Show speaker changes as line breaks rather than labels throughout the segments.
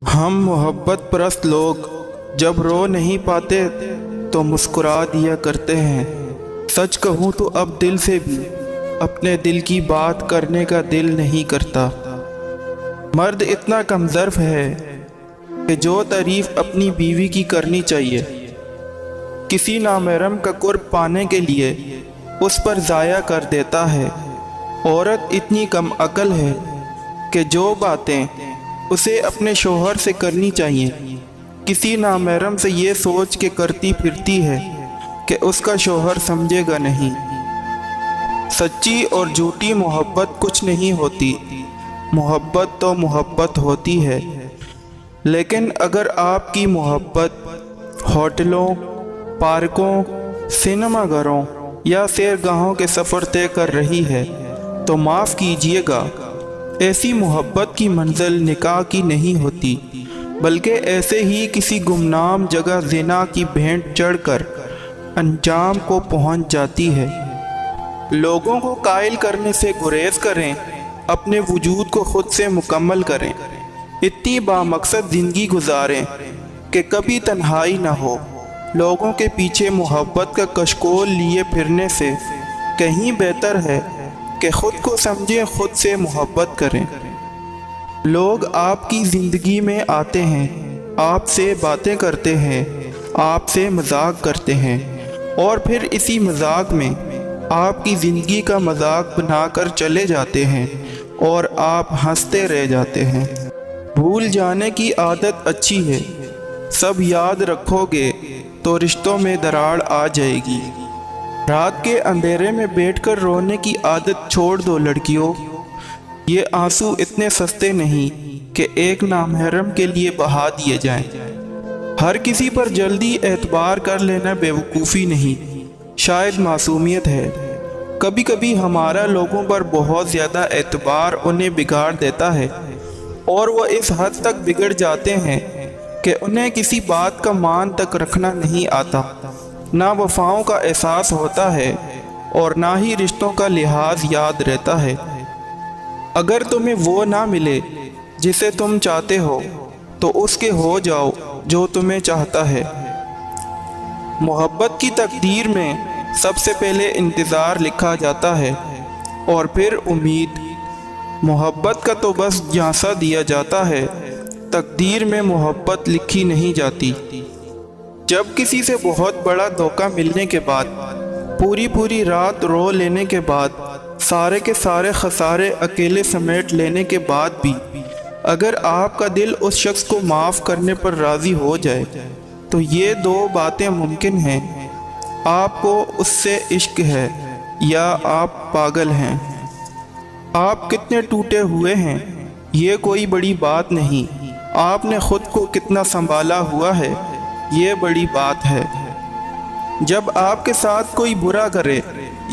हम मोहब्बत परस्त लोग जब रो नहीं पाते तो मुस्कुरा दिया करते हैं। सच कहूँ तो अब दिल से भी अपने दिल की बात करने का दिल नहीं करता। मर्द इतना कमज़र्फ है कि जो तारीफ़ अपनी बीवी की करनी चाहिए, किसी नामहरम का कुर्ब पाने के लिए उस पर ज़ाया कर देता है। औरत इतनी कम अकल है कि जो बातें उसे अपने शोहर से करनी चाहिए, किसी नामहरम से ये सोच के करती फिरती है कि उसका शोहर समझेगा नहीं। सच्ची और झूठी मोहब्बत कुछ नहीं होती, मोहब्बत तो मोहब्बत होती है। लेकिन अगर आपकी मोहब्बत होटलों, पार्कों, सिनेमा घरों या सैरगाहों के सफ़र तय कर रही है तो माफ़ कीजिएगा, ऐसी मोहब्बत की मंजिल निकाह की नहीं होती, बल्कि ऐसे ही किसी गुमनाम जगह ज़िना की भेंट चढ़कर अंजाम को पहुंच जाती है। लोगों को कायल करने से गुरेज करें, अपने वजूद को खुद से मुकम्मल करें। इतनी बामकसद ज़िंदगी गुजारें कि कभी तन्हाई ना हो। लोगों के पीछे मोहब्बत का कशकोल लिए फिरने से कहीं बेहतर है कि खुद को समझें, खुद से मोहब्बत करें। लोग आपकी ज़िंदगी में आते हैं, आपसे बातें करते हैं, आपसे मजाक करते हैं और फिर इसी मजाक में आपकी ज़िंदगी का मजाक बनाकर चले जाते हैं और आप हंसते रह जाते हैं। भूल जाने की आदत अच्छी है, सब याद रखोगे तो रिश्तों में दरार आ जाएगी। रात के अंधेरे में बैठकर रोने की आदत छोड़ दो लड़कियों। ये आंसू इतने सस्ते नहीं कि एक नामहरम के लिए बहा दिए जाएं। हर किसी पर जल्दी एतबार कर लेना बेवकूफ़ी नहीं, शायद मासूमियत है। कभी कभी हमारा लोगों पर बहुत ज़्यादा एतबार उन्हें बिगाड़ देता है और वह इस हद तक बिगड़ जाते हैं कि उन्हें किसी बात का मान तक रखना नहीं आता। ना वफ़ाओं का एहसास होता है और ना ही रिश्तों का लिहाज याद रहता है। अगर तुम्हें वो ना मिले जिसे तुम चाहते हो तो उसके हो जाओ जो तुम्हें चाहता है। मोहब्बत की तकदीर में सबसे पहले इंतज़ार लिखा जाता है और फिर उम्मीद। मोहब्बत का तो बस झांसा दिया जाता है, तकदीर में मोहब्बत लिखी नहीं जाती। जब किसी से बहुत बड़ा धोखा मिलने के बाद, पूरी रात रो लेने के बाद, सारे के सारे खसारे अकेले समेट लेने के बाद भी अगर आपका दिल उस शख्स को माफ़ करने पर राज़ी हो जाए तो ये दो बातें मुमकिन हैं। आपको उससे इश्क है या आप पागल हैं। आप कितने टूटे हुए हैं ये कोई बड़ी बात नहीं, आपने ख़ुद को कितना संभाला हुआ है ये बड़ी बात है। जब आपके साथ कोई बुरा करे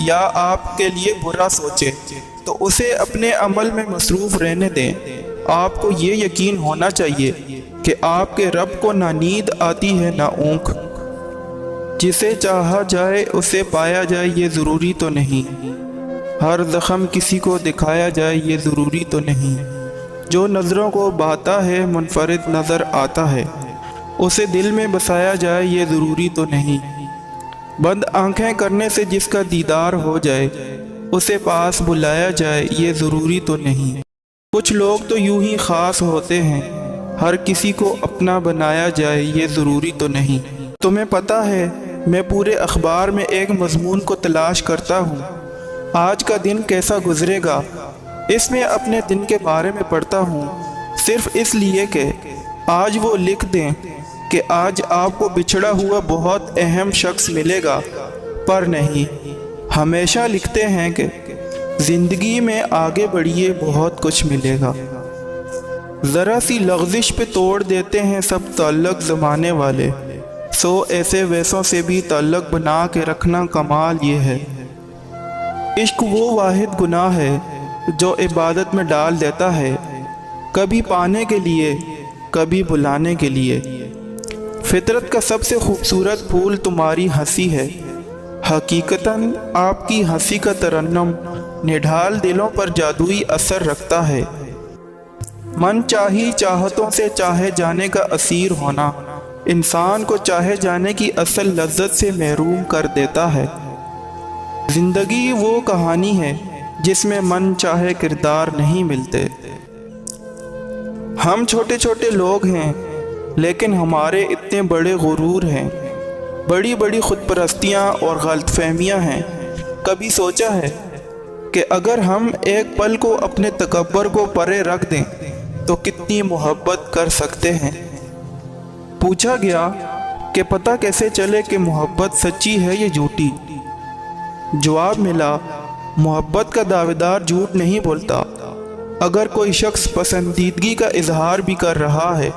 या आपके लिए बुरा सोचे तो उसे अपने अमल में मसरूफ़ रहने दें। आपको ये यकीन होना चाहिए कि आपके रब को ना नींद आती है ना ऊँख। जिसे चाहा जाए उसे पाया जाए ये ज़रूरी तो नहीं, हर ज़ख़म किसी को दिखाया जाए ये ज़रूरी तो नहीं। जो नज़रों को बहता है मुनफरिद नज़र आता है, उसे दिल में बसाया जाए ये ज़रूरी तो नहीं। बंद आंखें करने से जिसका दीदार हो जाए उसे पास बुलाया जाए ये ज़रूरी तो नहीं। कुछ लोग तो यूं ही ख़ास होते हैं, हर किसी को अपना बनाया जाए ये ज़रूरी तो नहीं। तुम्हें पता है मैं पूरे अखबार में एक मज़मून को तलाश करता हूँ, आज का दिन कैसा गुज़रेगा, इसमें अपने दिन के बारे में पढ़ता हूँ, सिर्फ़ इसलिए कि आज वो लिख दें कि आज आपको बिछड़ा हुआ बहुत अहम शख्स मिलेगा। पर नहीं, हमेशा लिखते हैं कि ज़िंदगी में आगे बढ़िए बहुत कुछ मिलेगा। ज़रा सी लग़ज़िश पे तोड़ देते हैं सब ताल्लुक़ ज़माने वाले। सो ऐसे वैसों से भी ताल्लुक़ बना के रखना कमाल ये है। इश्क वो वाहिद गुनाह है जो इबादत में डाल देता है, कभी पाने के लिए कभी बुलाने के लिए। फितरत का सबसे खूबसूरत फूल तुम्हारी हंसी है, हकीकतन आपकी हंसी का तरन्नुम निढाल दिलों पर जादुई असर रखता है। من چاہی چاہتوں سے چاہے جانے کا اسیر ہونا انسان کو چاہے جانے کی اصل لذت سے محروم کر دیتا ہے۔ زندگی وہ کہانی ہے جس میں من چاہے کردار نہیں ملتے۔ ہم چھوٹے چھوٹے لوگ ہیں لیکن ہمارے اتنے بڑے غرور ہیں، بڑی بڑی خود پرستیاں اور غلط فہمیاں ہیں۔ کبھی سوچا ہے کہ اگر ہم ایک پل کو اپنے تکبر کو پرے رکھ دیں تو کتنی محبت کر سکتے ہیں؟ پوچھا گیا کہ پتہ کیسے چلے کہ محبت سچی ہے یا جھوٹی؟ جواب ملا، محبت کا دعویٰ دار جھوٹ نہیں بولتا۔ اگر کوئی شخص پسندیدگی کا اظہار بھی کر رہا ہے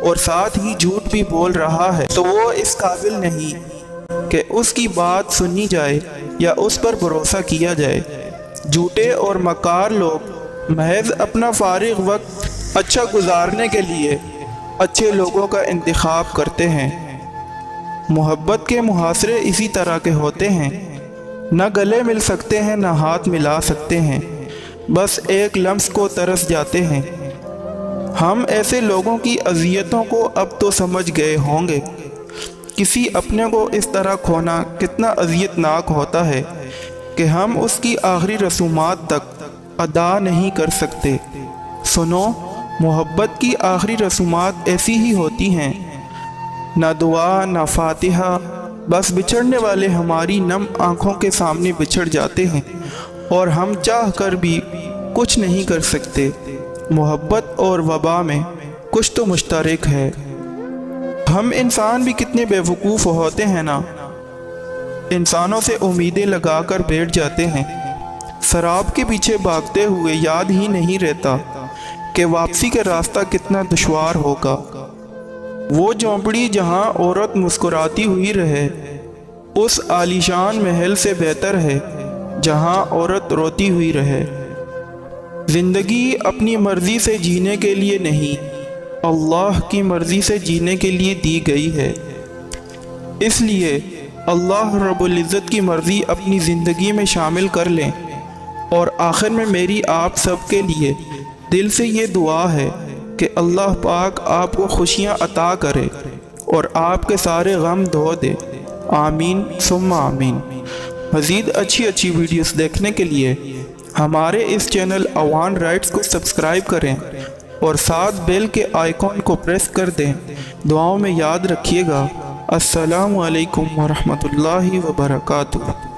اور ساتھ ہی جھوٹ بھی بول رہا ہے تو وہ اس قابل نہیں کہ اس کی بات سنی جائے یا اس پر بھروسہ کیا جائے۔ جھوٹے اور مکار لوگ محض اپنا فارغ وقت اچھا گزارنے کے لیے اچھے لوگوں کا انتخاب کرتے ہیں۔ محبت کے محاصرے اسی طرح کے ہوتے ہیں، نہ گلے مل سکتے ہیں نہ ہاتھ ملا سکتے ہیں، بس ایک لمس کو ترس جاتے ہیں۔ ہم ایسے لوگوں کی اذیتوں کو اب تو سمجھ گئے ہوں گے۔ کسی اپنے کو اس طرح کھونا کتنا اذیت ناک ہوتا ہے کہ ہم اس کی آخری رسومات تک ادا نہیں کر سکتے۔ سنو، محبت کی آخری رسومات ایسی ہی ہوتی ہیں، نہ دعا نہ فاتحہ، بس بچھڑنے والے ہماری نم آنکھوں کے سامنے بچھڑ جاتے ہیں اور ہم چاہ کر بھی کچھ نہیں کر سکتے۔ محبت اور وبا میں کچھ تو مشترک ہے۔ ہم انسان بھی کتنے بے وقوف ہوتے ہیں نا، انسانوں سے امیدیں لگا کر بیٹھ جاتے ہیں، سراب کے پیچھے بھاگتے ہوئے یاد ہی نہیں رہتا کہ واپسی کا راستہ کتنا دشوار ہوگا۔ وہ جھونپڑی جہاں عورت مسکراتی ہوئی رہے اس عالیشان محل سے بہتر ہے جہاں عورت روتی ہوئی رہے۔ زندگی اپنی مرضی سے جینے کے لیے نہیں، اللہ کی مرضی سے جینے کے لیے دی گئی ہے۔ اس لیے اللہ رب العزت کی مرضی اپنی زندگی میں شامل کر لیں۔ اور آخر میں میری آپ سب کے لیے دل سے یہ دعا ہے کہ اللہ پاک آپ کو خوشیاں عطا کرے اور آپ کے سارے غم دھو دے۔ آمین ثم آمین۔ مزید اچھی ویڈیوز دیکھنے کے لیے ہمارے اس چینل اوان رائٹس کو سبسکرائب کریں اور ساتھ بیل کے آئیکن کو پریس کر دیں۔ دعاؤں میں یاد رکھیے گا۔ السلام علیکم ورحمۃ اللہ وبرکاتہ۔